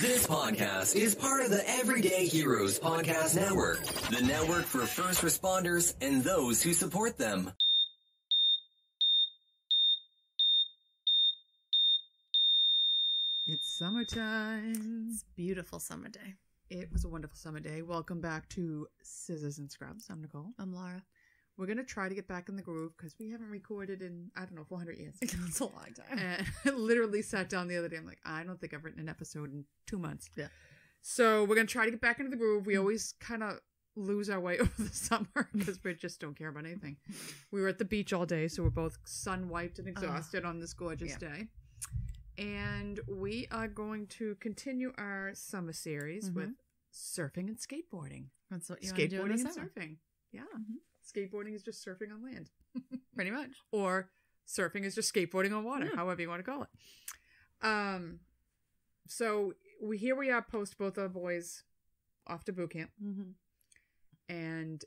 This podcast is part of the Everyday Heroes Podcast Network, the network for first responders and those who support them. It's summertime. It's a beautiful summer day. It was a wonderful summer day. Welcome back to Scissors and Scrubs. I'm Nicole. I'm Laura. We're going to try to get back in the groove because we haven't recorded in, 400 years. It's a long time. And I literally sat down the other day. I'm like, I don't think I've written an episode in 2 months. Yeah. So we're going to try to get back into the groove. We always kind of lose our way over the summer because we just don't care about anything. We were at the beach all day, so we're both sun-wiped and exhausted on this gorgeous day. And we are going to continue our summer series with surfing and skateboarding. That's what you want to do in the Skateboarding and summer. surfing. Yeah. Skateboarding is just surfing on land. Pretty much. Or surfing is just skateboarding on water, however you want to call it. So here we are post both our boys off to boot camp. And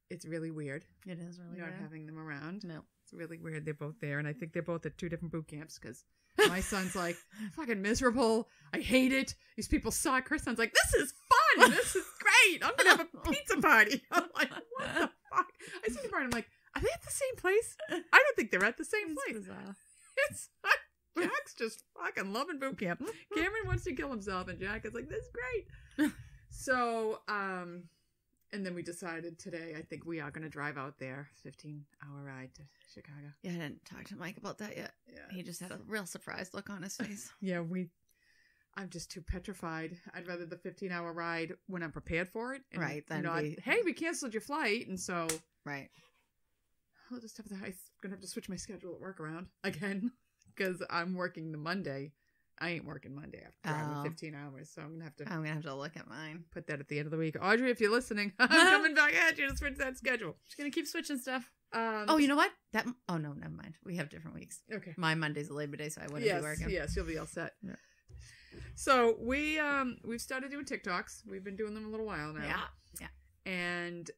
it's really weird. It is really not weird. having them around. No. It's really weird. They're both there. And I think they're both at 2 different boot camps because my son's like, fucking miserable. I hate it. These people suck. Her son's like, this is fun. This is great. I'm going to have a pizza party. I'm like, what the fuck? I see the part. I'm like, are they at the same place? I don't think they're at the same place. Bizarre. It's Jack's just fucking loving boot camp. Cameron wants to kill himself, and Jack is like, this is great. So, and then we decided today, I think we are going to drive out there, 15-hour ride to Chicago. Yeah, I didn't talk to Mike about that yet. Yeah. He just had a real surprised look on his face. Yeah, I'm just too petrified. I'd rather the 15-hour ride when I'm prepared for it. And Right, then not, hey, we canceled your flight, and so Right. I'll just have to, I'm going to have to switch my schedule at work around again, because I'm working the Monday. I ain't working Monday after driving 15 hours, so I'm going to have to look at mine. put that at the end of the week. Audrey, if you're listening, I'm coming back at you to switch that schedule. Just gonna keep switching stuff. Oh, you know what? Oh no, never mind. We have different weeks. Okay. My Monday's a Labor Day, so I wouldn't be working. Yes, you'll be all set. Yeah. So we've started doing TikToks. We've been doing them a little while now. Yeah. And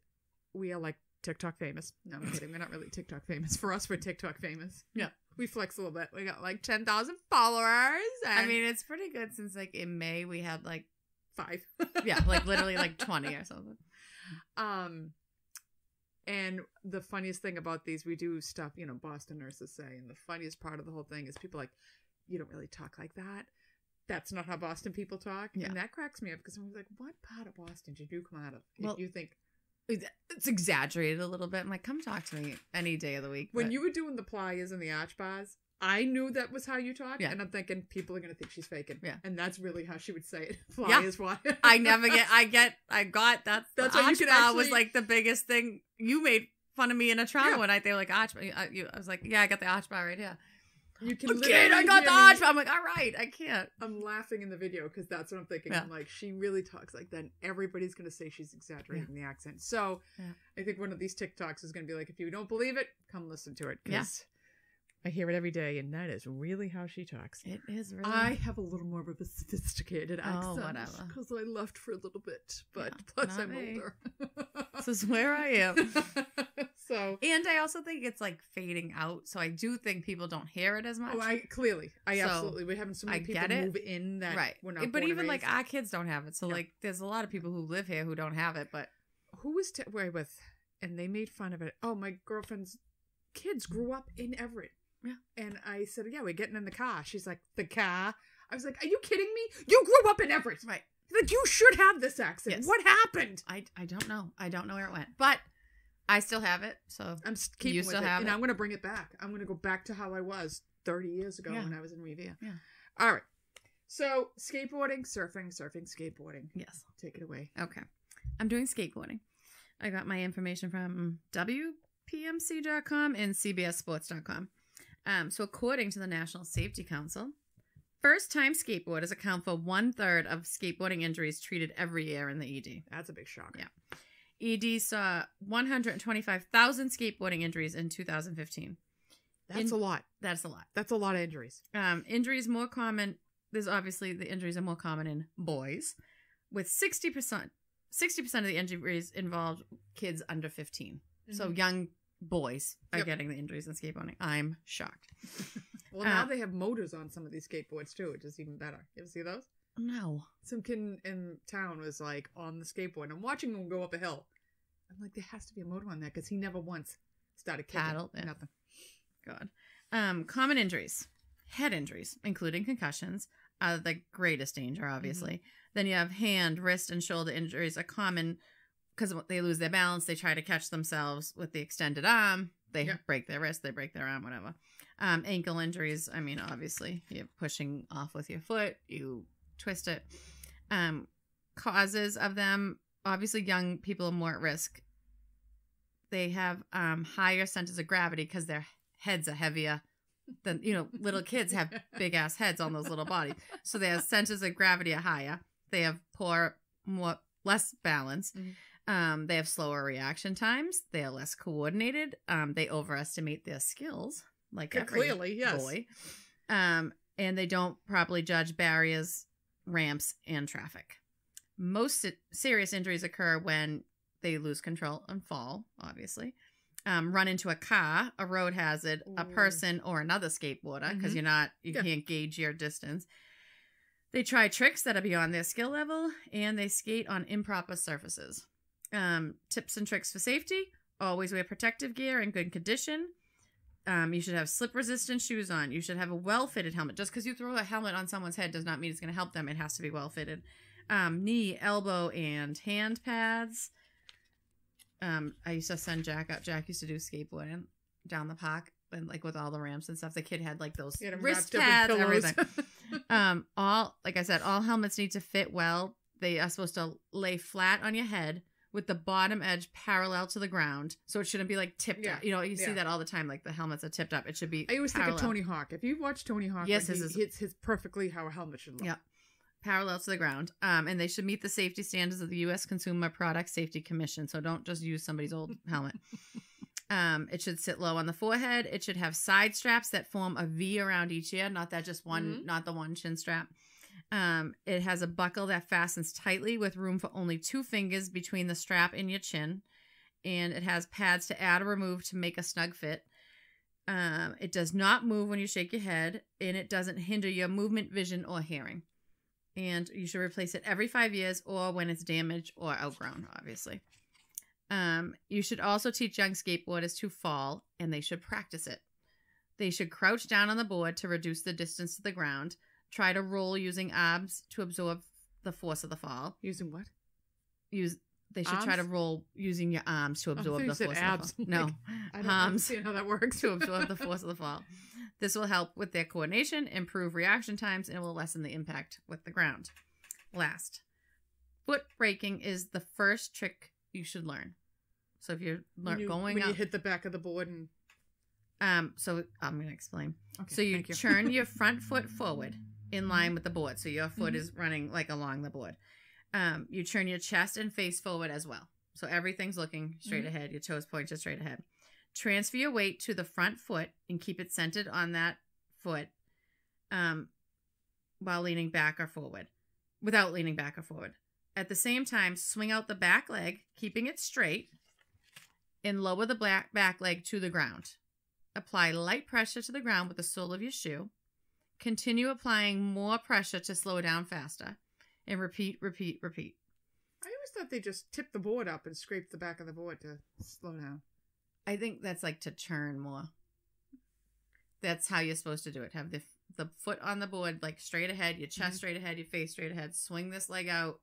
we are like TikTok famous. No, I'm kidding. We're not really TikTok famous. For us, we're TikTok famous. Yeah. We flex a little bit. We got like 10,000 followers. I mean, it's pretty good since like in May we had like 5. yeah, like literally like 20 or something. And the funniest thing about these, we do stuff, Boston nurses say, and the funniest part of the whole thing is people like, you don't really talk like that. That's not how Boston people talk. Yeah. And that cracks me up because I'm like, what part of Boston did you come out of? Well, you think it's exaggerated a little bit. I'm like, come talk to me any day of the week. When you were doing the playas and the arch bars, I knew that was how you talk. Yeah. And I'm thinking people are going to think she's faking. Yeah. And that's really how she would say it. Playas, why? I got that's the how you arch can bar actually... was like the biggest thing. You made fun of me in a trial one night. They were like, arch bar. I was like, yeah, I got the arch bar right here. You can I got the arch bar. I'm like, all right, I can't. I'm laughing in the video because that's what I'm thinking. Yeah. I'm like, she really talks like that. And everybody's going to say she's exaggerating the accent. So I think one of these TikToks is going to be like, if you don't believe it, come listen to it. Because I hear it every day. And that is really how she talks. It is really. I have a little more of a sophisticated accent. Oh, whatever. Because I left for a little bit. But plus I'm older. This is where I am. And I also think it's like fading out, so I do think people don't hear it as much. Oh, absolutely. We're having so many people move in that we're not. But even like our kids don't have it, so like there's a lot of people who live here who don't have it. But who was with, and they made fun of it. Oh, my girlfriend's kids grew up in Everett. Yeah, and I said, yeah, we're getting in the car. She's like, the car. I was like, are you kidding me? You grew up in Everett, right? Like you should have this accent. Yes. What happened? I don't know. I don't know where it went, but. I still have it, so I'm keeping you still with it, have it. And I'm going to bring it back. I'm going to go back to how I was 30 years ago when I was in Revere. Yeah. All right. So skateboarding, surfing, skateboarding. Yes. Take it away. Okay. I'm doing skateboarding. I got my information from WPMC.com and CBSSports.com. So according to the National Safety Council, first-time skateboarders account for 1/3 of skateboarding injuries treated every year in the ED. That's a big shock. Yeah. ED saw 125,000 skateboarding injuries in 2015. That's a lot. That's a lot. That's a lot of injuries. Injuries more common. There's obviously the injuries are more common in boys, with 60% of the injuries involved kids under 15. Mm-hmm. So young boys are getting the injuries in skateboarding. I'm shocked. Well, now they have motors on some of these skateboards too, which is even better. You ever see those? No. Some kid in town was like on the skateboard. And I'm watching him go up a hill. I'm like, there has to be a motor on that because he never once started kicking. Paddle. Yeah. Nothing. God. Common injuries. Head injuries, including concussions, are the greatest danger, obviously. Mm-hmm. Then you have hand, wrist, and shoulder injuries are common because they lose their balance. They try to catch themselves with the extended arm. They break their wrist. They break their arm, whatever. Ankle injuries, I mean, obviously, you're pushing off with your foot. You twist it. Causes of them, obviously, young people are more at risk. They have higher centers of gravity because their heads are heavier than, little kids have big ass heads on those little bodies. So their centers of gravity are higher. They have less balance. Mm-hmm. They have slower reaction times. They are less coordinated. They overestimate their skills, like every clearly, yes. boy. And they don't properly judge barriers, ramps, and traffic. Most serious injuries occur when they lose control and fall, obviously. Run into a car, a road hazard, a person, or another skateboarder, because you can't gauge your distance. They try tricks that are beyond their skill level, and they skate on improper surfaces. Tips and tricks for safety: always wear protective gear in good condition. You should have slip-resistant shoes on. You should have a well-fitted helmet. Just because you throw a helmet on someone's head does not mean it's going to help them. It has to be well-fitted. Knee, elbow, and hand pads. I used to send Jack up. Jack used to do skateboarding down the park and like with all the ramps and stuff. The kid had like those wrist pads, everything. Like I said, all helmets need to fit well. They are supposed to lay flat on your head with the bottom edge parallel to the ground. So it shouldn't be like tipped up. You see that all the time. Like the helmets are tipped up. It should be I always think of Tony Hawk. If you watch Tony Hawk, yes, he hits perfectly how a helmet should look. Yeah. Parallel to the ground. And they should meet the safety standards of the U.S. Consumer Product Safety Commission. So don't just use somebody's old helmet. It should sit low on the forehead. It should have side straps that form a V around each ear, not that just one, not the one chin strap. It has a buckle that fastens tightly with room for only 2 fingers between the strap and your chin. And it has pads to add or remove to make a snug fit. It does not move when you shake your head, and it doesn't hinder your movement, vision, or hearing. And you should replace it every 5 years or when it's damaged or outgrown, obviously. You should also teach young skateboarders to fall, and they should practice it. They should crouch down on the board to reduce the distance to the ground. Try to roll using arms to absorb the force of the fall. Using what? They should try to roll using your arms to absorb the force of the fall. No, I don't understand how that works. To absorb the force of the fall. This will help with their coordination, improve reaction times, and it will lessen the impact with the ground. Last, foot braking is the first trick you should learn. So if you're going when up, you hit the back of the board and so I'm going to explain. Okay, so you turn your front foot forward in line with the board. So your foot is running like along the board. You turn your chest and face forward as well. So everything's looking straight ahead. Your toes pointed straight ahead. Transfer your weight to the front foot and keep it centered on that foot while leaning back or forward. Without leaning back or forward. At the same time, swing out the back leg, keeping it straight, and lower the back leg to the ground. Apply light pressure to the ground with the sole of your shoe. Continue applying more pressure to slow down faster. And repeat, repeat, repeat. I always thought they just tipped the board up and scraped the back of the board to slow down. I think that's like to churn more. That's how you're supposed to do it. Have the foot on the board, like straight ahead, your chest straight ahead, your face straight ahead. Swing this leg out.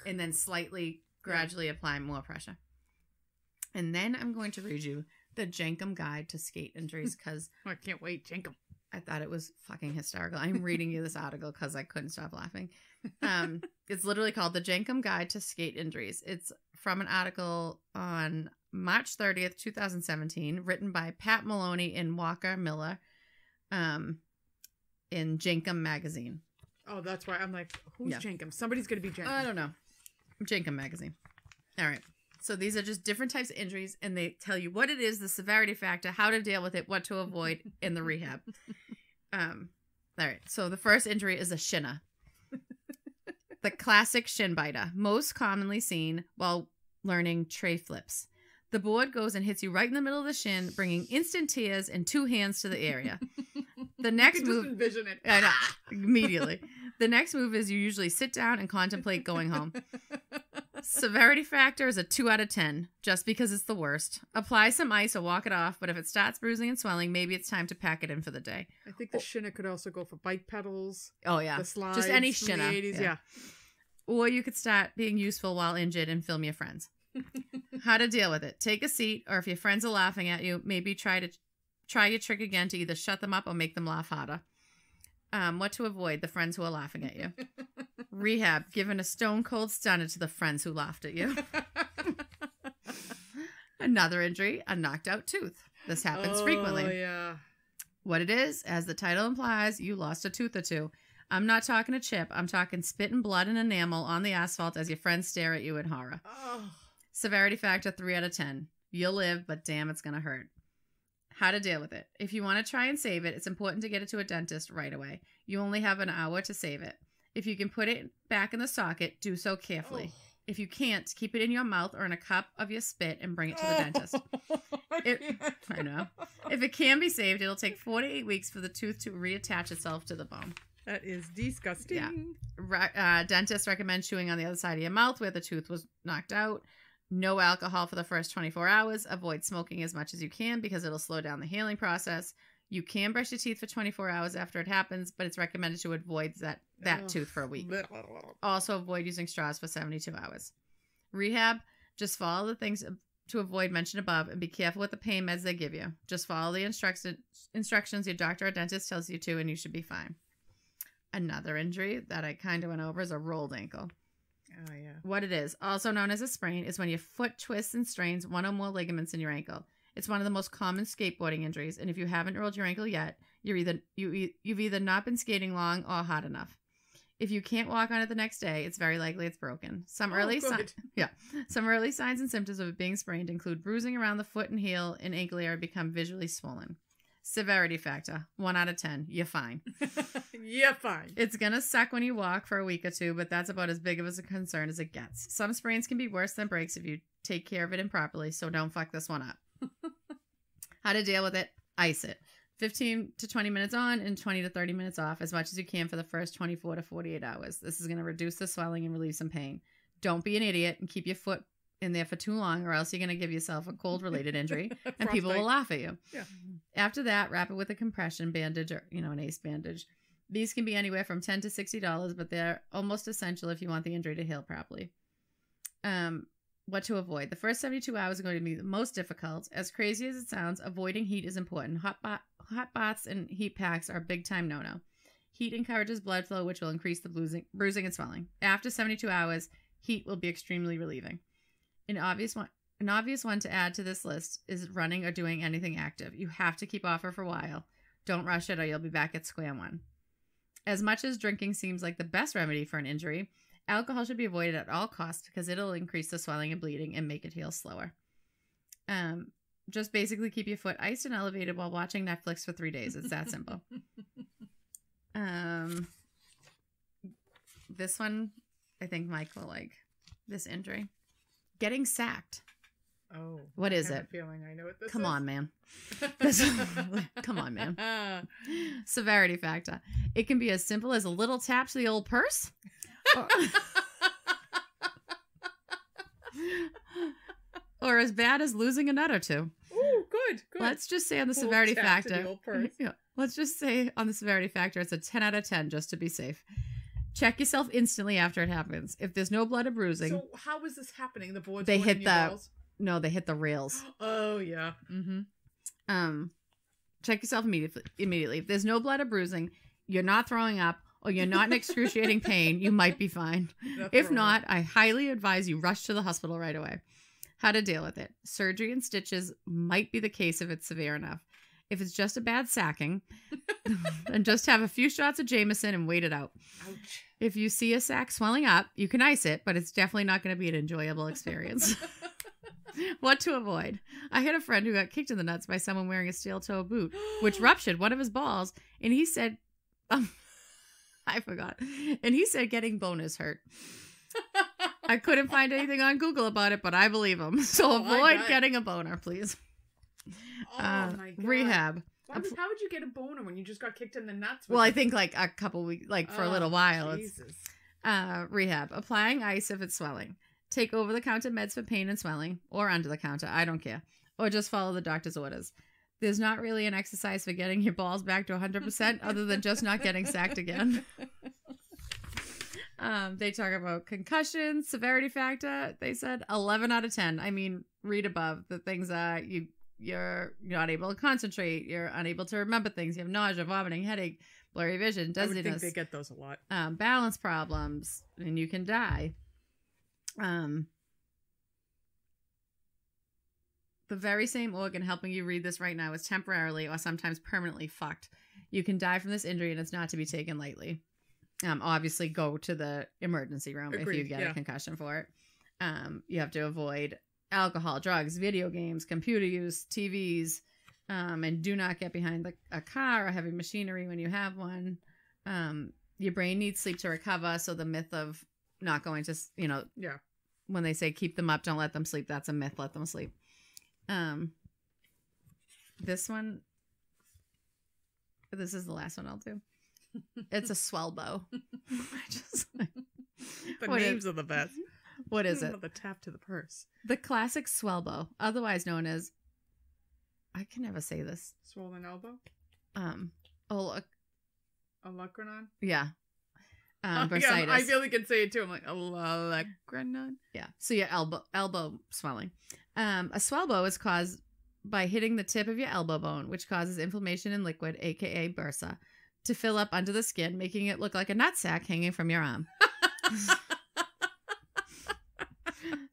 And then slightly, gradually apply more pressure. And then I'm going to read you the Jenkum Guide to Skate Injuries because I can't wait. Jenkum. I thought it was fucking hysterical. I'm reading you this article because I couldn't stop laughing. It's literally called The Jenkum Guide to Skate Injuries. It's from an article on March 30th, 2017, written by Pat Maloney and Walker Miller in Jenkum Magazine. Oh, that's why I'm like, who's Jenkum? Somebody's going to be Jenkum. I don't know. Jenkum Magazine. All right. So these are just different types of injuries, and they tell you what it is, the severity factor, how to deal with it, what to avoid in the rehab. All right. So the first injury is a shinner. The classic shin biter, most commonly seen while learning tray flips. The board goes and hits you right in the middle of the shin, bringing instant tears and 2 hands to the area. The next move, just envision it. I know, immediately. The next move is you usually sit down and contemplate going home. Severity factor is a 2 out of 10, just because it's the worst. Apply some ice or walk it off, but if it starts bruising and swelling, maybe it's time to pack it in for the day. I think the shinner could also go for bike pedals. Oh, yeah. The slides. Just any from the shinner. 80s, yeah. Or you could start being useful while injured and film your friends. How to deal with it. Take a seat, or if your friends are laughing at you, maybe try your trick again to either shut them up or make them laugh harder. What to avoid, the friends who are laughing at you. Rehab, giving a stone cold stunner to the friends who laughed at you. Another injury, a knocked out tooth. This happens frequently. Oh, yeah. What it is, as the title implies, you lost a tooth or two. I'm not talking a chip. I'm talking spit and blood and enamel on the asphalt as your friends stare at you in horror. Oh. Severity factor 3 out of 10. You'll live, but damn, it's going to hurt. How to deal with it. If you want to try and save it, it's important to get it to a dentist right away. You only have an hour to save it. If you can put it back in the socket, do so carefully. Oh. If you can't, keep it in your mouth or in a cup of your spit and bring it to the dentist. I know. If it can be saved, it'll take 4 to 8 weeks for the tooth to reattach itself to the bone. That is disgusting. Yeah. Dentists recommend chewing on the other side of your mouth where the tooth was knocked out. No alcohol for the first 24 hours. Avoid smoking as much as you can because it'll slow down the healing process. You can brush your teeth for 24 hours after it happens, but it's recommended to avoid that tooth for a week. Also, avoid using straws for 72 hours. Rehab, just follow the things to avoid mentioned above and be careful with the pain meds they give you. Just follow the instructions your doctor or dentist tells you to, and you should be fine. Another injury that I kind of went over is a rolled ankle. Oh, yeah. What it is, also known as a sprain, is when your foot twists and strains one or more ligaments in your ankle. It's one of the most common skateboarding injuries, and if you haven't rolled your ankle yet, you've either not been skating long or hard enough. If you can't walk on it the next day, it's very likely it's broken. Some early signs and symptoms of it being sprained include bruising around the foot and heel and ankle area become visually swollen. Severity factor, 1 out of 10. You're fine. You're fine. It's going to suck when you walk for a week or two, but that's about as big of a concern as it gets. Some sprains can be worse than breaks if you take care of it improperly, so don't fuck this one up. How to deal with it? Ice it. 15 to 20 minutes on and 20 to 30 minutes off, as much as you can for the first 24 to 48 hours. This is going to reduce the swelling and relieve some pain. Don't be an idiot and keep your foot in there for too long, or else you're going to give yourself a cold-related injury, and people will laugh at you. Yeah. After that, wrap it with a compression bandage or, an ace bandage. These can be anywhere from $10 to $60, but they're almost essential if you want the injury to heal properly. What to avoid. The first 72 hours are going to be the most difficult. As crazy as it sounds, avoiding heat is important. Hot baths and heat packs are a big-time no-no. Heat encourages blood flow, which will increase the bruising and swelling. After 72 hours, heat will be extremely relieving. An obvious one to add to this list is running or doing anything active. You have to keep off for a while. Don't rush it or you'll be back at square one. As much as drinking seems like the best remedy for an injury, alcohol should be avoided at all costs because it'll increase the swelling and bleeding and make it heal slower. Just basically keep your foot iced and elevated while watching Netflix for 3 days. It's that simple. This one, I think Mike will like this injury. Getting sacked. Oh. What is I it? have a feeling I know what this Come is. on, man. Come on, man. Severity factor. It can be as simple as a little tap to the old purse. Or as bad as losing a nut or two. Ooh, good. Let's just say on the Little severity tap to factor. the old purse. Yeah, let's just say on the severity factor, it's a 10 out of 10 just to be safe. Check yourself instantly after it happens. If there's no blood or bruising. So how is this happening? The boards They going hit in your balls? No, they hit the rails. Oh, yeah. Mm-hmm. Check yourself immediately. If there's no blood or bruising, you're not throwing up, or you're not in excruciating pain, you might be fine. If not, I highly advise you rush to the hospital right away. How to deal with it. Surgery and stitches might be the case if it's severe enough. If it's just a bad sacking, then just have a few shots of Jameson and wait it out. Ouch. If you see a sac swelling up, you can ice it, but it's definitely not going to be an enjoyable experience. What to avoid. I had a friend who got kicked in the nuts by someone wearing a steel-toe boot, which ruptured one of his balls, and he said, I forgot. And he said getting boners hurt. I couldn't find anything on Google about it, but I believe him. So avoid getting a boner, please. Oh, my God. Rehab. How would you get a boner when you just got kicked in the nuts? Well, I think like a couple weeks, like for a little while. Jesus. Rehab. Applying ice if it's swelling. Take over-the-counter meds for pain and swelling, or under the counter. I don't care. Or just follow the doctor's orders. There's not really an exercise for getting your balls back to 100% other than just not getting sacked again. They talk about concussion, severity factor. They said 11 out of 10. I mean, read above. The things that you're not able to concentrate. You're unable to remember things. You have nausea, vomiting, headache, blurry vision, dizziness. I would think they get those a lot. Balance problems, and you can die. The very same organ helping you read this right now is temporarily or sometimes permanently fucked. You can die from this injury, and it's not to be taken lightly. Obviously, go to the emergency room if you get a concussion for it. You have to avoid alcohol, drugs, video games, computer use, TVs, and do not get behind a car or heavy machinery when you have one. Your brain needs sleep to recover, so the myth of not going to, when they say keep them up, don't let them sleep, that's a myth. Let them sleep. This is the last one I'll do. It's a swellbow. The names are the best. What is it? The tap to the purse. The classic swellbow, otherwise known as, I can never say this. Swollen elbow? Olecranon? Yeah. Bursitis. Yeah, I feel like I can say it too. I'm like, olecranon? Yeah. So your elbow swelling. A swellbow is caused by hitting the tip of your elbow bone, which causes inflammation in liquid, aka bursa, to fill up under the skin, making it look like a nutsack hanging from your arm.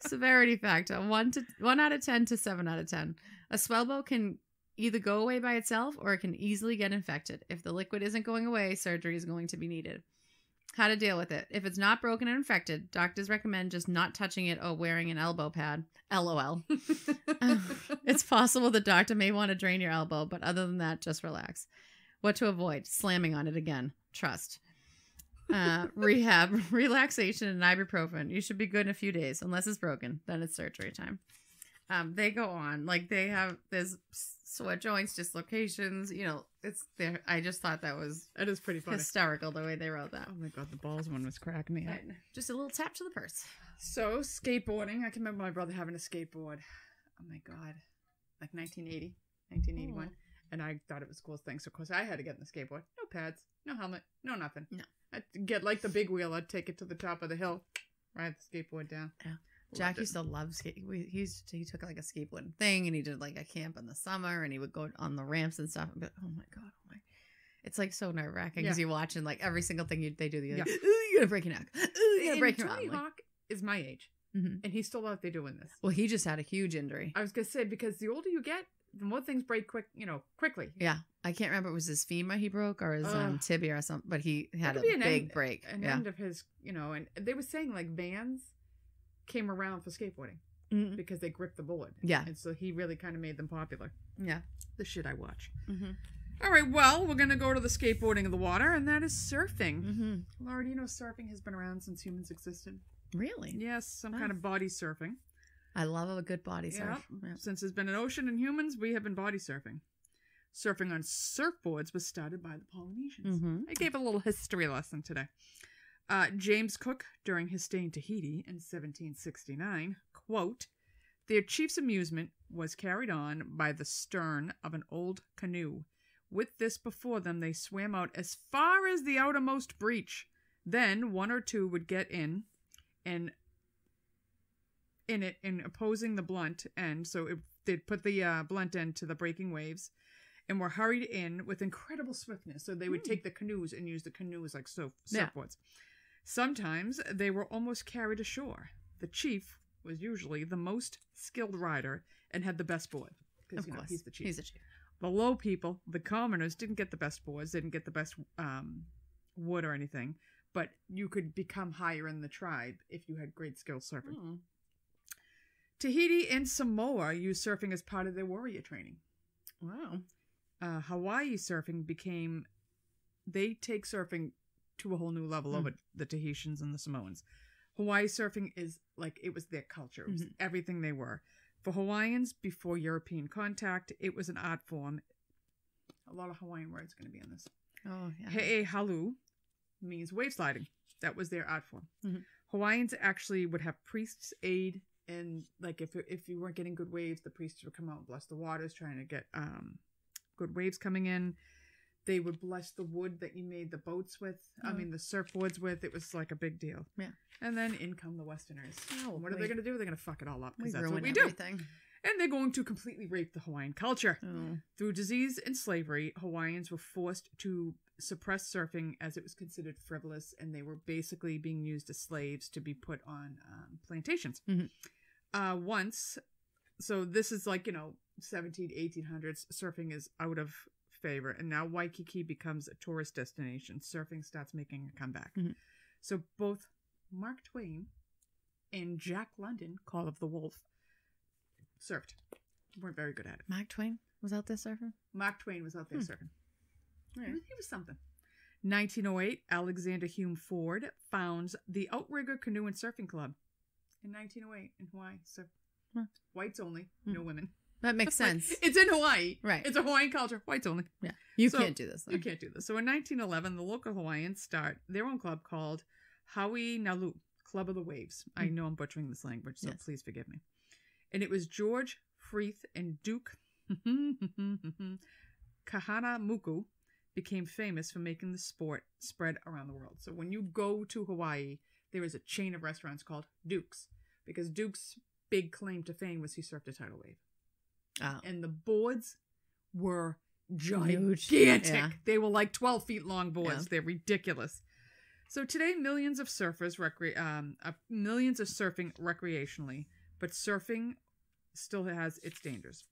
Severity factor, 1 out of 10 to 7 out of 10. A swellbow can either go away by itself or it can easily get infected. If the liquid isn't going away, surgery is going to be needed. How to deal with it. If it's not broken and infected, doctors recommend just not touching it or wearing an elbow pad. LOL. It's possible the doctor may want to drain your elbow, but other than that, just relax. What to avoid? Slamming on it again. Trust. Rehab, relaxation, and ibuprofen. You should be good in a few days. Unless it's broken, then it's surgery time. They go on. Like, there's sore joints, dislocations, it's there. I just thought that is pretty funny. Hysterical the way they wrote that. Oh my god, the balls one was cracking me up. Just a little tap to the purse. So, skateboarding. I can remember my brother having a skateboard. Oh my god. Like 1980, 1981. Oh. And I thought it was the coolest thing. So, of course, I had to get in the skateboard. No pads, no helmet, no nothing. No. I'd get like the big wheel. I'd take it to the top of the hill, ride the skateboard down. Yeah. Jack used to love skate. He took like a skateboarding thing, and he did like a camp in the summer, and he would go on the ramps and stuff. But oh my god, it's like so nerve wracking because you're watching like every single thing they do. You're like, ooh, you're gonna break your neck. Ooh, you're gonna break your arm. Tony Hawk is my age, and he's still out there doing this. Well, he just had a huge injury. I was gonna say because the older you get, the more things break quickly. Yeah, I can't remember if it was his femur he broke or his tibia or something, but he had a big break. End of his, and they were saying like Vans came around for skateboarding because they gripped the board. Yeah. And so he really kind of made them popular. Yeah. The shit I watch. All right, well, we're going to go to the skateboarding of the water, and that is surfing. Laura, do you know surfing has been around since humans existed? Really? Yes, some kind of body surfing. I love a good body surf. Yeah. Since there's been an ocean and humans, we have been body surfing. Surfing on surfboards was started by the Polynesians. I gave a little history lesson today. James Cook, during his stay in Tahiti in 1769, quote, "Their chief's amusement was carried on by the stern of an old canoe. With this before them, they swam out as far as the outermost breach. Then one or two would get in opposing the blunt end. So they'd put the blunt end to the breaking waves and were hurried in with incredible swiftness. So they would take the canoes and use the canoes like surfboards. Sometimes they were almost carried ashore. The chief was usually the most skilled rider and had the best board. Because, he's the chief. He's the chief. The low people, the commoners, didn't get the best boards. They didn't get the best wood or anything. But you could become higher in the tribe if you had great skill surfing. Tahiti and Samoa used surfing as part of their warrior training. Wow. Hawaii surfing they take surfing to a whole new level over the Tahitians and the Samoans. Hawaii surfing is like, it was their culture. It was everything they were. For Hawaiians, before European contact, it was an art form A lot of Hawaiian words going to be in this. Oh, yeah. He'e halu means wave sliding. That was their art form. Mm-hmm. Hawaiians actually would have priests aid, and like if you weren't getting good waves, the priests would come out and bless the waters, trying to get good waves coming in. They would bless the wood that you made the boats with. I mean, the surfboards with. It was like a big deal. Yeah. And then in come the Westerners. Oh, what are they going to do? They're going to fuck it all up, because that's ruin what we everything. do. And they're going to completely rape the Hawaiian culture. Oh. Through disease and slavery, Hawaiians were forced to suppress surfing as it was considered frivolous, and they were basically being used as slaves to be put on plantations. Mm-hmm. So this is like, 17, 1800s, surfing is out of favor, and now Waikiki becomes a tourist destination. Surfing starts making a comeback. Mm-hmm. So both Mark Twain and Jack London, Call of the Wolf, surfed. Weren't very good at it. Mark Twain was out there surfing? Mark Twain was out there surfing. Right. He was something. 1908, Alexander Hume Ford founds the Outrigger Canoe and Surfing Club. In 1908 in Hawaii. So whites only, no women. That makes sense. It's in Hawaii. Right. It's a Hawaiian culture. Whites only. Yeah. You can't do this, though. You can't do this. So in 1911, the local Hawaiians start their own club called Hawi Nalu, Club of the Waves. I know I'm butchering this language, so please forgive me. And it was George Freeth and Duke Kahanamuku became famous for making the sport spread around the world. So when you go to Hawaii, there is a chain of restaurants called Duke's, because Duke's big claim to fame was he surfed a tidal wave. Oh. And the boards were gigantic. Yeah. They were like 12 feet long boards. Yeah. They're ridiculous. So today, millions of surfing recreationally, but surfing still has its dangers,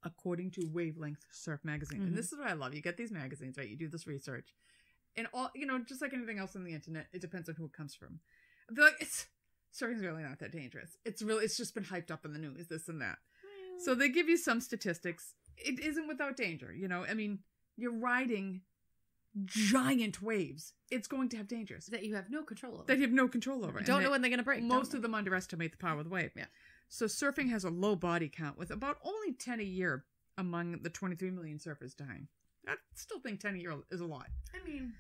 according to Wavelength Surf Magazine. And this is what I love. You get these magazines, right? You do this research, and all just like anything else on the internet, it depends on who it comes from. They're like, surfing's really not that dangerous. It's just been hyped up in the news, this and that. So they give you some statistics. It isn't without danger, I mean, you're riding giant waves. It's going to have dangers That you have no control over. that you have no control over. You don't know when they're going to break. Most of them underestimate the power of the wave. Yeah. So surfing has a low body count, with about only 10 a year among the 23 million surfers dying. I still think 10 a year is a lot. I mean,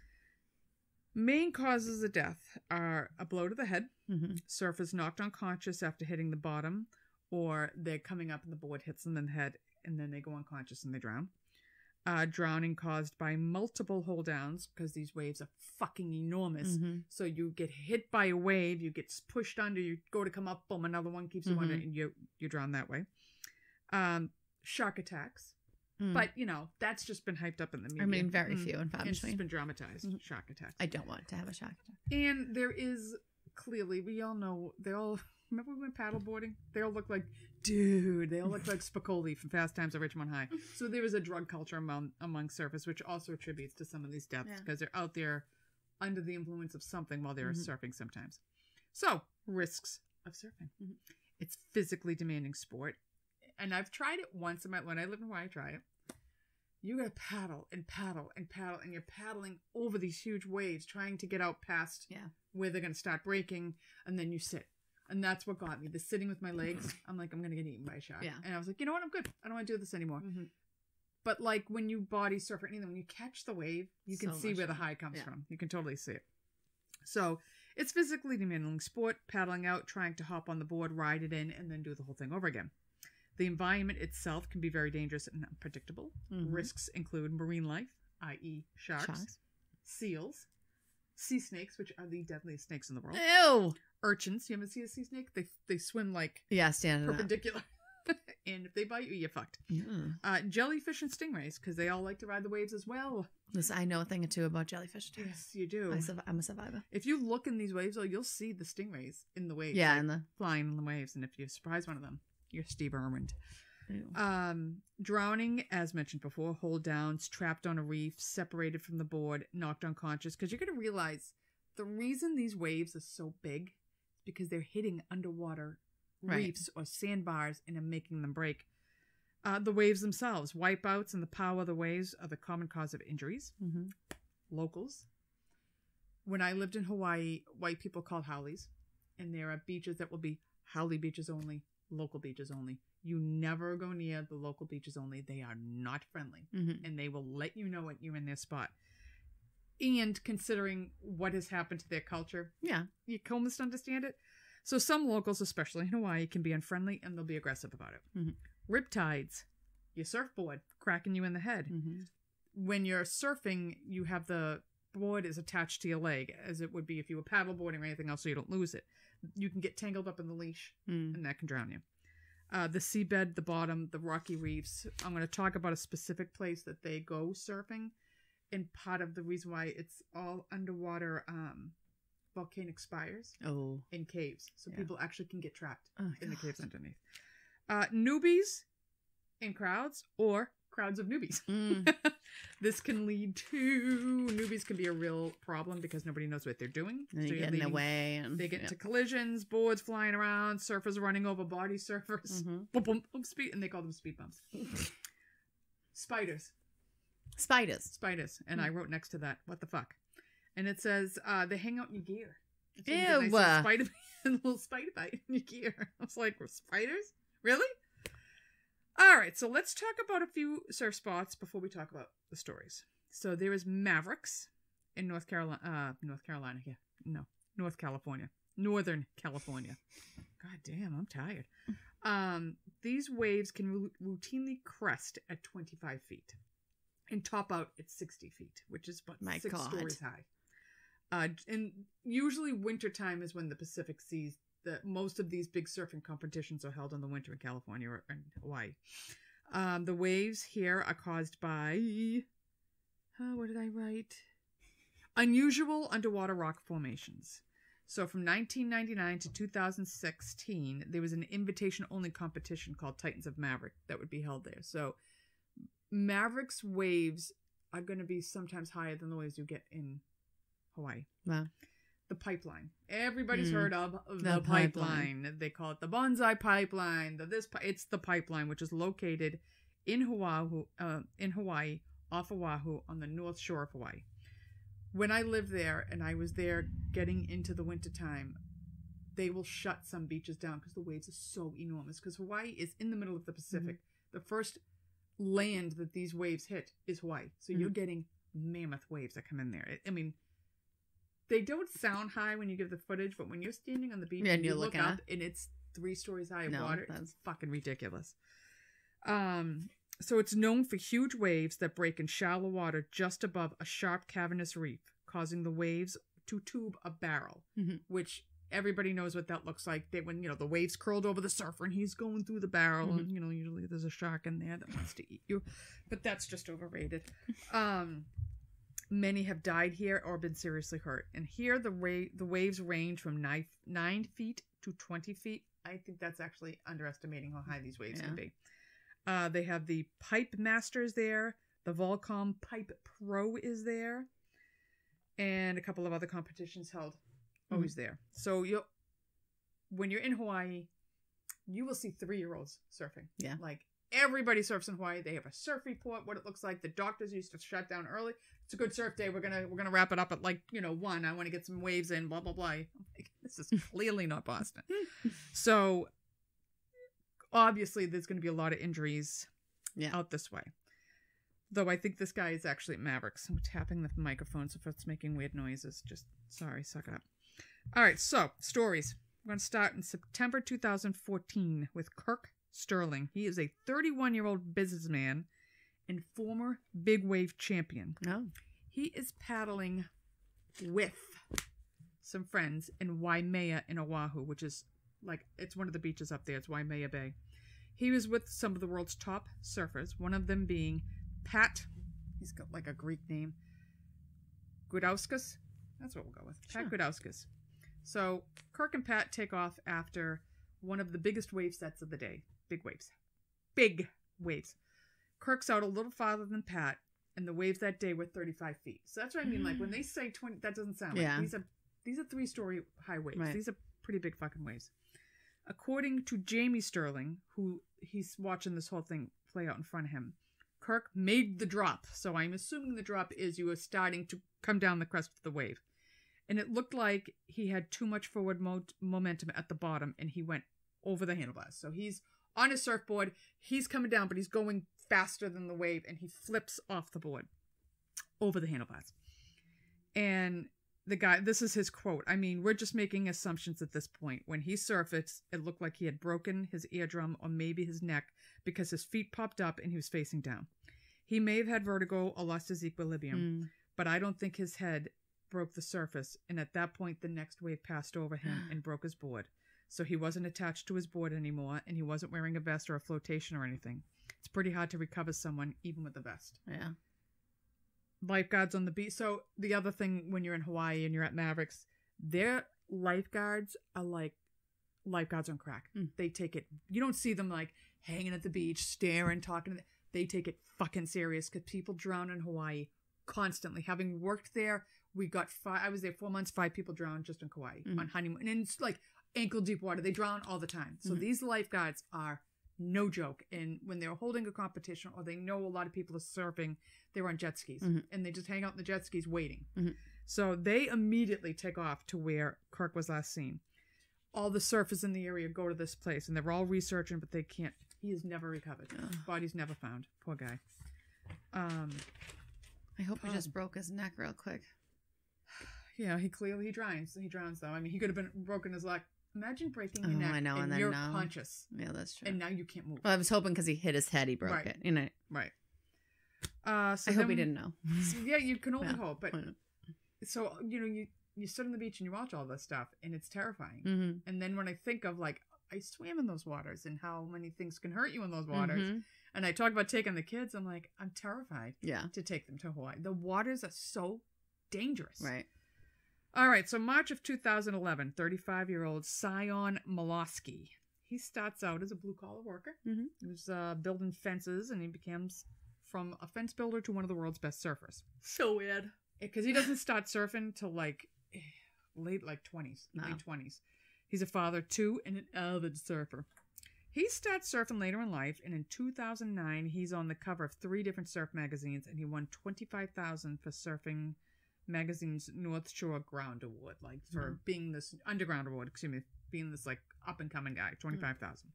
main causes of death are a blow to the head, mm-hmm. surfers knocked unconscious after hitting the bottom, or they're coming up and the board hits them in the head and then they go unconscious and they drown. Drowning caused by multiple hold downs, because these waves are fucking enormous. Mm-hmm. So you get hit by a wave, you get pushed under, you go to come up, boom, another one keeps you under, and you drown that way. Shark attacks. But, that's just been hyped up in the media. I mean, very few and far It's just between. been dramatized, shark attacks. I don't want to have a shark attack. And there is, clearly, we all know, remember we went paddleboarding? They all look like Spicoli from Fast Times at Richmond High. So there is a drug culture among surfers, which also attributes to some of these deaths, because they're out there under the influence of something while they're surfing sometimes. So, risks of surfing. It's physically demanding sport. And I've tried it once when I lived in Hawaii. I tried it. You gotta paddle and paddle and paddle, and you're paddling over these huge waves, trying to get out past where they're gonna start breaking, and then you sit. And that's what got me. The sitting with my legs, I'm like, I'm gonna get eaten by a shark. Yeah. And I was like, you know what? I'm good. I don't want to do this anymore. But like when you body surf or anything, when you catch the wave, you can see where the high comes from. You can totally see it. So it's physically demanding sport, paddling out, trying to hop on the board, ride it in, and then do the whole thing over again. The environment itself can be very dangerous and unpredictable. Risks include marine life, i.e. sharks, seals, sea snakes, which are the deadliest snakes in the world. Ew! Urchins. You ever see a sea snake? They swim like standing perpendicular. And if they bite you, you're fucked. Jellyfish and stingrays, because they all like to ride the waves as well. Listen, I know a thing or two about jellyfish too. Yes, you do. I'm a survivor. If you look in these waves, you'll see the stingrays in the waves. Yeah, like, flying in the waves. And if you surprise one of them, you're Steve Irwin. Drowning, as mentioned before, hold downs, trapped on a reef, separated from the board, knocked unconscious. Because you're going to realize the reason these waves are so big is because they're hitting underwater reefs or sandbars and are making them break. The waves themselves, wipeouts, and the power of the waves are the common cause of injuries. Locals. When I lived in Hawaii, white people called haoles, and there are beaches that will be haole beaches only, local beaches only. You never go near the local beaches only. They are not friendly. And they will let you know when you're in their spot. And considering what has happened to their culture, you can almost understand it. So some locals, especially in Hawaii, can be unfriendly and they'll be aggressive about it. Riptides, your surfboard cracking you in the head. When you're surfing, you have the board is attached to your leg, as it would be if you were paddleboarding or anything else, so you don't lose it. You can get tangled up in the leash, and that can drown you. The seabed, the bottom, the rocky reefs. I'm going to talk about a specific place that they go surfing, and part of the reason why it's all underwater volcanic spires in caves, so people actually can get trapped in the caves underneath. Newbies in crowds or crowds of newbies. This can lead to newbies can be a real problem because nobody knows what they're doing. And you get in the way. And, they get into collisions, boards flying around, surfers running over body surfers. Boom, boom, boom, speed, and they call them speed bumps. Spiders. And I wrote next to that, what the fuck? And it says, they hang out in your gear. Ew. A little spider bite in your gear. I was like, spiders? Really? All right, so let's talk about a few surf spots before we talk about the stories. So there is Mavericks in Northern California. God damn, I'm tired. These waves can routinely crest at 25 feet and top out at 60 feet, which is about 6 stories high. And usually wintertime is when the Pacific sees that most of these big surfing competitions are held in the winter in California or in Hawaii. The waves here are caused by, what did I write? Unusual underwater rock formations. So from 1999 to 2016, there was an invitation-only competition called Titans of Maverick that would be held there. So Maverick's waves are going to be sometimes higher than the waves you get in Hawaii. Wow. The pipeline. Everybody's heard of the pipeline. They call it the Bonsai Pipeline. It's the pipeline, which is located in Hawaii, off Oahu, on the north shore of Hawaii. When I lived there, and I was there getting into the wintertime, they will shut some beaches down because the waves are so enormous. Because Hawaii is in the middle of the Pacific. The first land that these waves hit is Hawaii. So you're getting mammoth waves that come in there. They don't sound high when you give the footage, but when you're standing on the beach and you look up and it's 3 stories high of water, it's fucking ridiculous. So it's known for huge waves that break in shallow water just above a sharp cavernous reef, causing the waves to tube a barrel, which everybody knows what that looks like. When the waves curled over the surfer and he's going through the barrel, and usually there's a shark in there that wants to eat you, but that's just overrated. Many have died here or been seriously hurt. And here the waves range from 9 feet to 20 feet. I think that's actually underestimating how high these waves can be. They have the Pipe Masters there. The Volcom Pipe Pro is there. And a couple of other competitions held always there. So when you're in Hawaii, you will see 3-year-olds surfing. Yeah. Like, everybody surfs in Hawaii. They have a surf report, what it looks like. The doctors used to shut down early. It's a good surf day. We're gonna wrap it up at 1. I want to get some waves in. Blah blah blah. Like, this is clearly not Boston. So obviously, there's going to be a lot of injuries out this way. Though I think this guy is actually at Mavericks. I'm tapping the microphone, so if it's making weird noises, just sorry, suck it up. All right, so stories. We're going to start in September 2014 with Kirk Sterling. He is a 31-year-old businessman and former big wave champion. Oh. He is paddling with some friends in Waimea in Oahu, which is it's one of the beaches up there. It's Waimea Bay. He was with some of the world's top surfers, one of them being Pat. He's got a Greek name. Gudauskas. That's what we'll go with. Pat Gudauskas. So Kirk and Pat take off after one of the biggest wave sets of the day. Big waves. Big waves. Kirk's out a little farther than Pat, and the waves that day were 35 feet. So that's what I mean. When they say 20, that doesn't sound right. These are 3-story high waves. Right. These are pretty big fucking waves. According to Jamie Sterling, who he's watching this whole thing play out in front of him, Kirk made the drop. So I'm assuming the drop is you were starting to come down the crest of the wave. And it looked like he had too much forward momentum at the bottom, and he went over the handlebars. So he's on his surfboard, he's coming down, but he's going faster than the wave, and he flips off the board over the handlebars. And the guy, this is his quote. I mean, we're just making assumptions at this point. When he surfaced, it looked like he had broken his eardrum or maybe his neck because his feet popped up and he was facing down. He may have had vertigo or lost his equilibrium, but I don't think his head broke the surface. And at that point, the next wave passed over him and broke his board. So he wasn't attached to his board anymore, and he wasn't wearing a vest or a flotation or anything. It's pretty hard to recover someone, even with a vest. Yeah. Lifeguards on the beach. So the other thing, when you're in Hawaii and you're at Mavericks, their lifeguards are like lifeguards on crack. They take it. You don't see them like hanging at the beach, staring, talking. They take it fucking serious because people drown in Hawaii constantly. Having worked there, we got I was there 4 months, 5 people drowned just in Kauai on honeymoon. And it's like ankle deep water. They drown all the time. So these lifeguards are no joke. And when they're holding a competition or they know a lot of people are surfing, they're on jet skis and they just hang out in the jet skis waiting. So they immediately take off to where Kirk was last seen. All the surfers in the area go to this place and they're all researching, but they can't. He is never recovered. Body's never found. Poor guy. I hope he just broke his neck real quick. Yeah, he drowns. He drowns though. I mean, he could have been broken his leg. Imagine breaking your neck and you're conscious. Yeah, that's true. And now you can't move. Well, I was hoping because he hit his head, he broke it. You know. Right. So I hope he didn't know. So, yeah, you can only hope. But so you sit on the beach and you watch all this stuff, and it's terrifying. And then when I think of like I swam in those waters and how many things can hurt you in those waters, and I talk about taking the kids, I'm like I'm terrified. To take them to Hawaii. The waters are so dangerous. Right. All right, so March of 2011, 35-year-old Sion Malosky. He starts out as a blue-collar worker. He was building fences, and he becomes from a fence builder to one of the world's best surfers. So weird. Because he doesn't start surfing till like late 20s, late 20s. He's a father, too, and an avid surfer. He starts surfing later in life, and in 2009, he's on the cover of 3 different surf magazines, and he won $25,000 for surfing magazine's North Shore Ground Award, like for being this underground award, being this like up and coming guy, 25,000.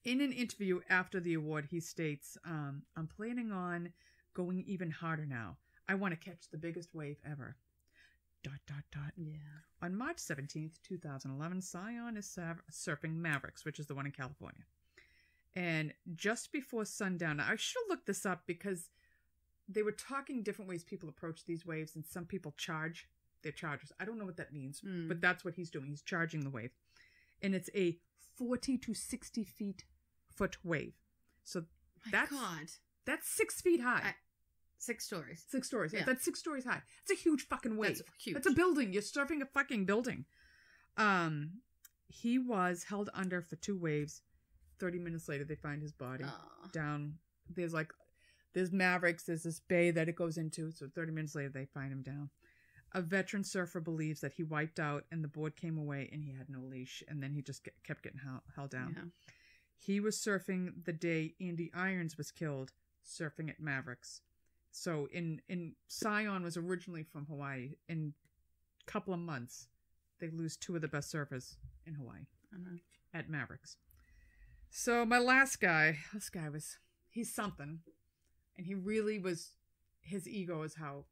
In an interview after the award, he states, "I'm planning on going even harder now. I want to catch the biggest wave ever." ... Yeah. On March 17th, 2011, Sion is surfing Mavericks, which is the one in California. And just before sundown, I should have looked this up because they were talking different ways people approach these waves, and some people charge their charges. I don't know what that means, but that's what he's doing. He's charging the wave. And it's a 40 to 60 foot wave. So that's 6 feet high. 6 stories. 6 stories. Yeah. That's 6 stories high. It's a huge fucking wave. That's huge. That's a building. You're surfing a fucking building. He was held under for 2 waves. 30 minutes later, they find his body down. There's Mavericks. There's this bay that it goes into. So 30 minutes later, they find him down. A veteran surfer believes that he wiped out and the board came away and he had no leash. And then he just kept getting held down. Yeah. He was surfing the day Andy Irons was killed, surfing at Mavericks. So Sion was originally from Hawaii. In a couple of months, they lose 2 of the best surfers in Hawaii at Mavericks. So my last guy, he's something. And he really was, his ego is how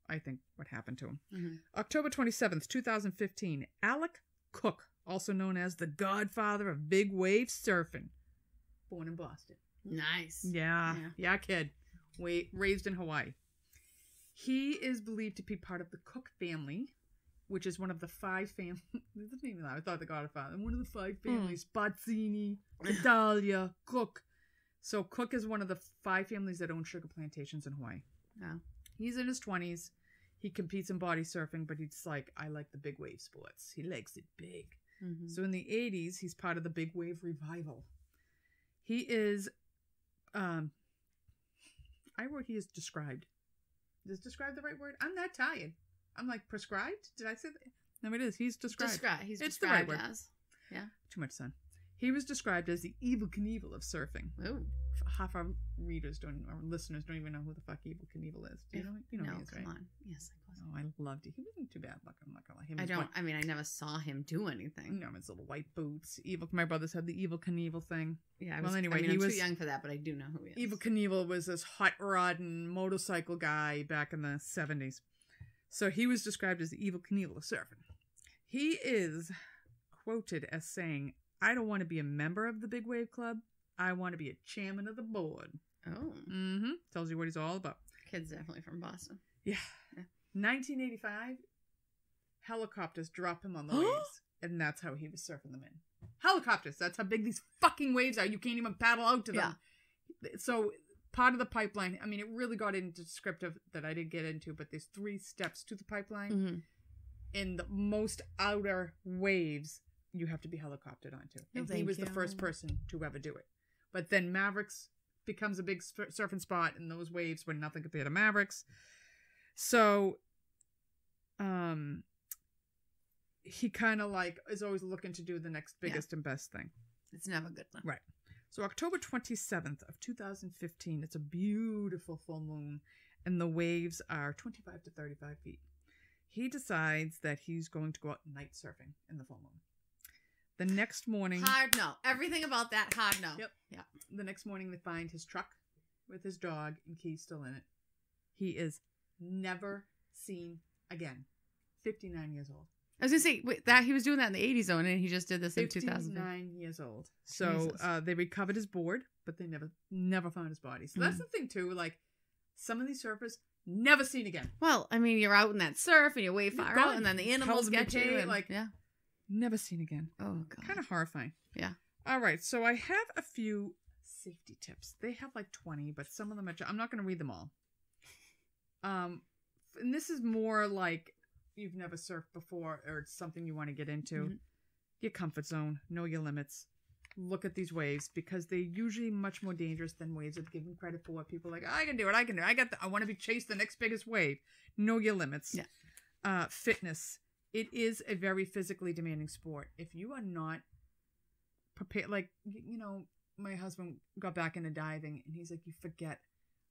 I think what happened to him. October 27th, 2015, Alec Cook, also known as the godfather of big wave surfing, born in Boston. Nice. Yeah, kid. Raised in Hawaii. He is believed to be part of the Cook family, which is one of the 5 families. I thought the godfather. One of the 5 families, Bazzini, Italia, Cook. So Cook is one of the 5 families that own sugar plantations in Hawaii. Yeah. He's in his 20s. He competes in body surfing, but he's like, I like the big wave sports. He likes it big. So in the 80s, he's part of the big wave revival. He is, I wrote he is described. Is described the right word? I'm that tired. I'm like, prescribed? Did I say that? No, it is. He's described. He's it's described the right word. as. Yeah. Too much sun. He was described as the Evel Knievel of surfing. Ooh. half our readers our listeners don't even know who the fuck Evel Knievel is. Do you know? You know no, who he is, right? come on. Yes, of course. Oh, I loved it. He wasn't too bad. I'm not gonna lie. Him I as don't. well. I mean, I never saw him do anything. No, his little white boots. My brothers had the Evel Knievel thing. Yeah. Anyway, I'm he was too young for that, but I do know who he is. Evel Knievel was this hot rod and motorcycle guy back in the 70s. So he was described as the Evel Knievel of surfing. He is quoted as saying, "I don't want to be a member of the Big Wave Club. I want to be a chairman of the board." Oh. Mm-hmm. Tells you what he's all about. Kid's definitely from Boston. Yeah. 1985, helicopters drop him on the waves, and that's how he was surfing them in. Helicopters. That's how big these fucking waves are. You can't even paddle out to them. Yeah. So part of the pipeline, I mean, it really got into descriptive that I didn't get into, but there's 3 steps to the pipeline. Mm-hmm. In the most outer waves, you have to be helicoptered onto. And he was the first person to ever do it. But then Mavericks becomes a big surfing spot, and those waves were nothing compared to Mavericks. So, he kind of like is always looking to do the next biggest and best thing. It's never good though. Right. So October 27th of 2015, it's a beautiful full moon, and the waves are 25 to 35 feet. He decides that he's going to go out night surfing in the full moon. The next morning... Hard no. Everything about that, hard no. Yep. Yeah. The next morning, they find his truck with his dog and keys still in it. He is never seen again. 59 years old. I was going to say, wait, that he was doing that in the 80s, though, and he just did this in 2000. 59 years old. So they recovered his board, but they never found his body. So that's the thing, too. Like, some of these surfers, never seen again. Well, I mean, you're out in that surf, and you're way far out, and then the animals get you. And, like, yeah. Never seen again. Oh, God. Kind of horrifying. Yeah. All right, so I have a few safety tips. They have like 20, but some of them I'm not going to read them all. And this is more like you've never surfed before or it's something you want to get into. Mm-hmm. Your comfort zone. Know your limits. Look at these waves because they're usually much more dangerous than waves that give them credit for. People are like, oh, I can do it. I want to be chased the next biggest wave. Know your limits. Yeah. Fitness. It is a very physically demanding sport. If you are not prepared, like, you know, my husband got back into diving and he's like, you forget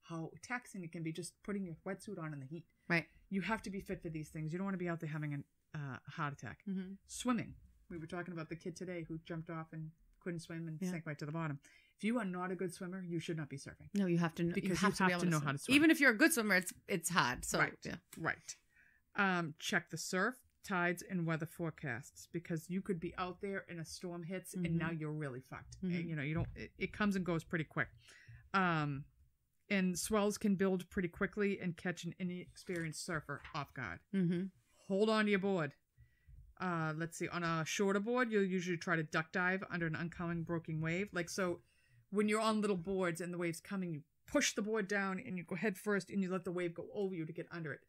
how taxing it can be just putting your wetsuit on in the heat. Right. You have to be fit for these things. You don't want to be out there having a heart attack. Mm-hmm. Swimming. We were talking about the kid today who jumped off and couldn't swim and sank right to the bottom. If you are not a good swimmer, you should not be surfing. No, you have to know. Because you have to know how to swim. Even if you're a good swimmer, it's hard. So, right. Yeah. Right. Check the surf, tides, and weather forecasts because you could be out there and a storm hits and now you're really fucked. Mm-hmm. And, you know, it comes and goes pretty quick. And swells can build pretty quickly and catch an inexperienced surfer off guard. Mm-hmm. Hold on to your board. Let's see. On a shorter board, you'll usually try to duck dive under an oncoming broken wave. Like, so when you're on little boards and the wave's coming, you push the board down and you go head first and you let the wave go over you to get under it.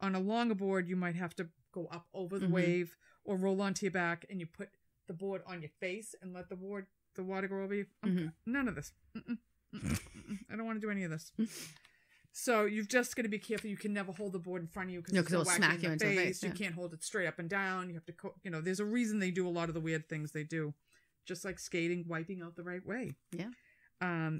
On a longer board, you might have to go up over the wave or roll onto your back and you put the board on your face and let the water go over you. None of this. I don't want to do any of this. So you've just got to be careful. You can never hold the board in front of you because it'll smack you in the face. You can't hold it straight up and down. You have to, there's a reason they do a lot of the weird things they do. Just like skating, wiping out the right way. Yeah.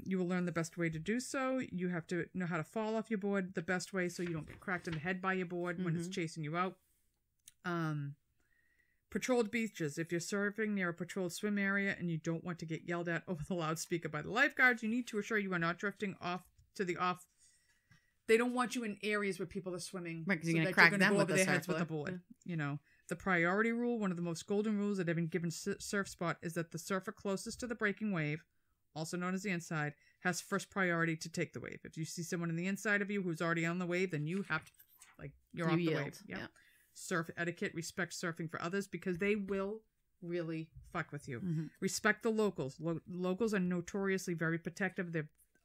You will learn the best way to do so. You have to know how to fall off your board the best way so you don't get cracked in the head by your board when it's chasing you out. Patrolled beaches. If you're surfing near a patrolled swim area and you don't want to get yelled at over the loudspeaker by the lifeguards, you need to assure you are not drifting off to the off. They don't want you in areas where people are swimming. Right, because you're going to crack them over their heads with the board. Yeah. You know, the priority rule, one of the most golden rules at every given surf spot is that the surfer closest to the breaking wave, also known as the inside, has first priority to take the wave. If you see someone on the inside of you who's already on the wave, then you have to, you're off the wave. Yeah. Surf etiquette, respect surfing for others because they will really fuck with you. Respect the locals. Locals are notoriously very protective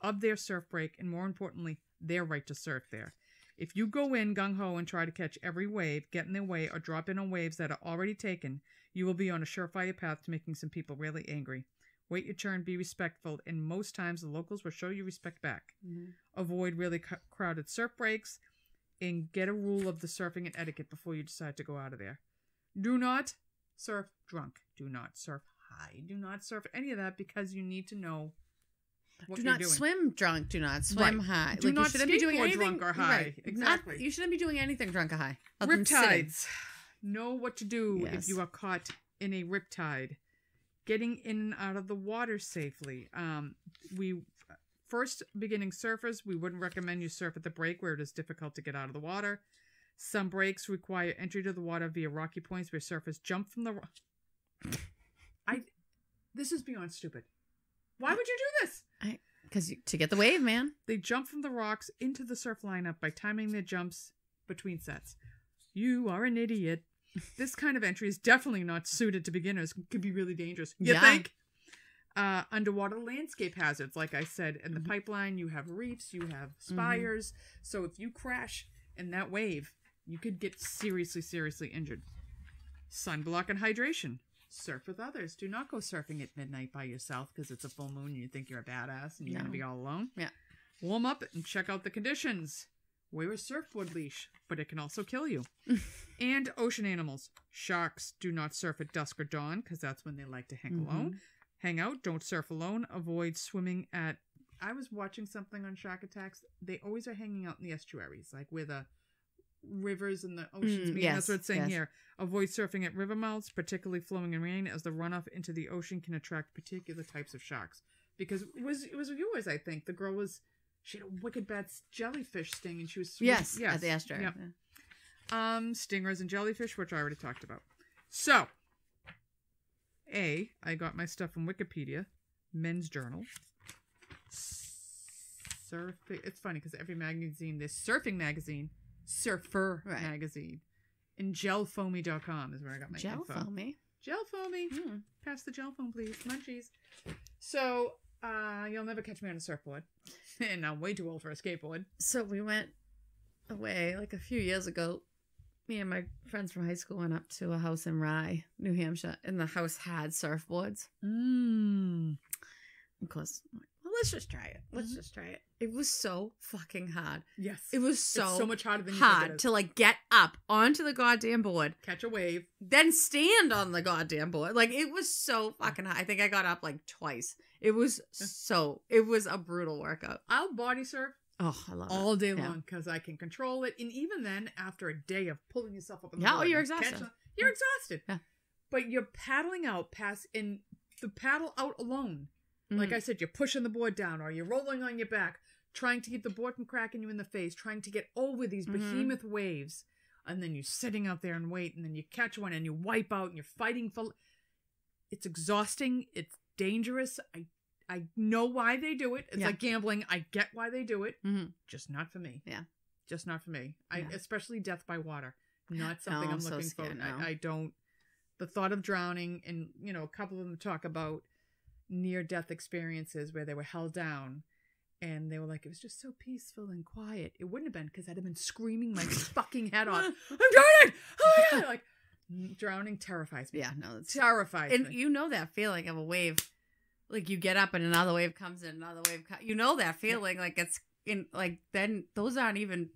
of their surf break and, more importantly, their right to surf there. If you go in gung-ho and try to catch every wave, get in their way, or drop in on waves that are already taken, you will be on a surefire path to making some people really angry. Wait your turn, be respectful, and most times the locals will show you respect back. Avoid really crowded surf breaks, and get a rule of the surfing and etiquette before you decide to go out of there. Do not surf drunk. Do not surf high. Do not surf any of that because you need to know what Do you're not doing. swim drunk. Do not swim high. Do not you shouldn't be doing skateboard anything drunk or high. Right. Exactly. You shouldn't be doing anything drunk or high. other than sitting. Riptides. Know what to do if Yes. you are caught in a riptide. Getting in and out of the water safely. We first beginning surfers, we wouldn't recommend you surf at the break where it is difficult to get out of the water. Some breaks require entry to the water via rocky points where surfers jump from the. This is beyond stupid. Why would you do this? Because to get the wave, man. They jump from the rocks into the surf lineup by timing their jumps between sets. You are an idiot. This kind of entry is definitely not suited to beginners. It could be really dangerous. You think? Underwater landscape hazards, like I said. In the pipeline, you have reefs, you have spires. So if you crash in that wave, you could get seriously, seriously injured. Sunblock and hydration. Surf with others. Do not go surfing at midnight by yourself because it's a full moon and you think you're a badass and you're going to be all alone. Yeah. Warm up and check out the conditions. Wear a surfboard leash, but it can also kill you. And ocean animals. Sharks. Do not surf at dusk or dawn because that's when they like to hang alone. Hang out. Don't surf alone. Avoid swimming at... I was watching something on shark attacks. They always are hanging out in the estuaries, like where the rivers and the oceans meet. Yes, That's what it's saying yes. here. Avoid surfing at river mouths, particularly flowing in rain, as the runoff into the ocean can attract particular types of sharks. Because it was yours, I think. The girl was... She had a wicked bad jellyfish sting, and she was... Yes, at the estuary. Yep. Yeah. Stingers and jellyfish, which I already talked about. So, I got my stuff from Wikipedia, Men's Journal, surfing. It's funny because every magazine, this surfing magazine, Surfer magazine, and gelfoamy.com is where I got my Gel info. foamy. Gel foamy. Pass the gel foam, please. Munchies. So, you'll never catch me on a surfboard. And I'm way too old for a skateboard. So we went away like a few years ago. Me and my friends from high school went up to a house in Rye, New Hampshire, and the house had surfboards. Of course, I'm like, well, let's just try it. Let's just try it. It was so fucking hard. Yes. It was It's so much harder than you hard think it is. to like get up onto the goddamn board, Catch a wave. then stand on the goddamn board. Like it was so fucking hard. I think I got up like twice. It was a brutal workout. I'll body surf Oh, I love it. all day long because I can control it. And even then, after a day of pulling yourself up in the Yeah, board you're and exhausted. you're exhausted. Yeah. But you're paddling out past in the paddle out alone. Like I said, you're pushing the board down or you're rolling on your back, trying to keep the board from cracking you in the face, trying to get over these behemoth waves. And then you're sitting out there and wait, and then you catch one and you wipe out and you're fighting for... It's exhausting. It's dangerous. I know why they do it. It's like gambling. I get why they do it. Just not for me. Yeah. Just not for me. Especially death by water. Not something No, I'm I'm so looking for. scared now. I don't... The thought of drowning, and, you know, a couple of them talk about near-death experiences where they were held down and they were like, it was just so peaceful and quiet. It wouldn't have been because I'd have been screaming my fucking head off. I'm drowning! Oh my God! Like, drowning terrifies me. Yeah, no, it's Terrifies and me. you know that feeling of a wave, like you get up and another wave comes in, another wave. You know that feeling, like it's in like then those aren't even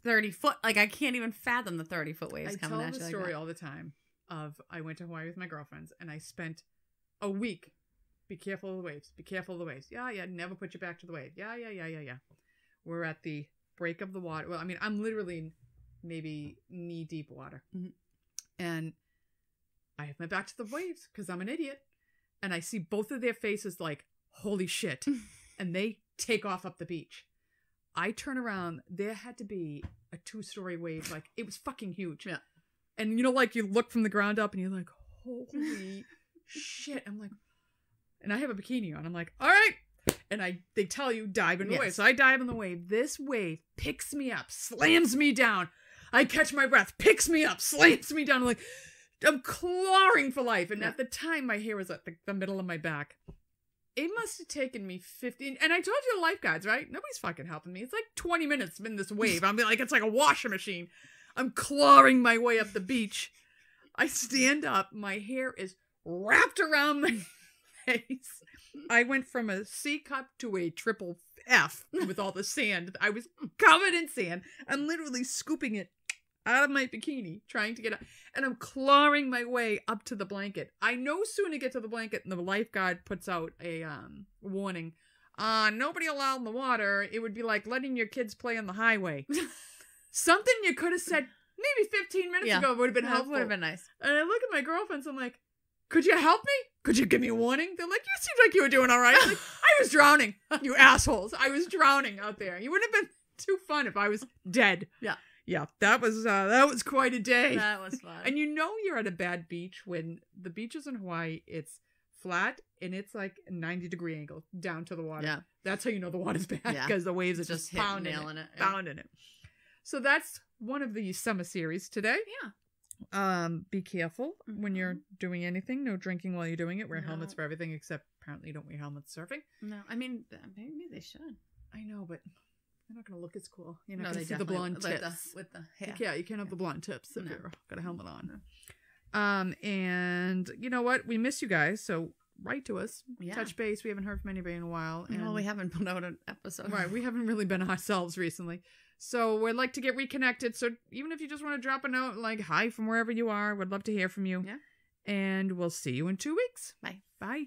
30 foot. Like I can't even fathom the 30-foot waves I coming tell at the you. story Like that. all the time of I went to Hawaii with my girlfriends and I spent a week. Be careful of the waves. Be careful of the waves. Yeah. Never put your back to the wave. Yeah. We're at the break of the water. Well, I mean, I'm literally in maybe knee-deep water. And I have my back to the waves because I'm an idiot. And I see both of their faces like, holy shit. And they take off up the beach. I turn around. There had to be a 2-story wave. Like, it was fucking huge. Yeah. And, you know, like, you look from the ground up and you're like, holy shit. I'm like... And I have a bikini on. I'm like, all right. And they tell you dive in the wave. So I dive in the wave. This wave picks me up, slams me down. I catch my breath, picks me up, slams me down. I'm clawing for life. And at the time, my hair was at the middle of my back. It must have taken me 15. And I told you the lifeguards, right? Nobody's fucking helping me. It's like 20 minutes in this wave. I'm like, it's like a washing machine. I'm clawing my way up the beach. I stand up. My hair is wrapped around my face. I went from a C cup to a triple F with all the sand. I was covered in sand. I'm literally scooping it out of my bikini, trying to get up. And I'm clawing my way up to the blanket. I no sooner get to the blanket and the lifeguard puts out a warning. nobody allowed in the water, it would be like letting your kids play on the highway. Something you could have said maybe 15 minutes ago would have been helpful. Would have been nice. And I look at my girlfriends, I'm like, could you help me? Could you give me a warning? They're like, you seemed like you were doing all right. I'm like, I was drowning, you assholes. I was drowning out there. You wouldn't have been too fun if I was dead. Yeah. Yeah, that was quite a day. That was fun. And you know you're at a bad beach when the beaches in Hawaii, it's flat and it's like a 90-degree angle down to the water. Yeah. That's how you know the water's bad because the waves are just pounding it. Pounding it. So that's one of the summer series today. Yeah. Be careful when you're doing anything. No drinking while you're doing it. Wear helmets for everything except apparently you don't wear helmets surfing. No, I mean, maybe they should. I know, but they're not going to look as cool. You're not No, going to see the blonde tips. With the hair. Yeah, you can't have the blonde tips if you've got a helmet on. And you know what? We miss you guys, so write to us. Yeah. Touch base. We haven't heard from anybody in a while. And Well, we haven't put out an episode. Right, we haven't really been ourselves recently. So we'd like to get reconnected. So even if you just want to drop a note like hi from wherever you are, we'd love to hear from you. Yeah. And we'll see you in 2 weeks. Bye. Bye.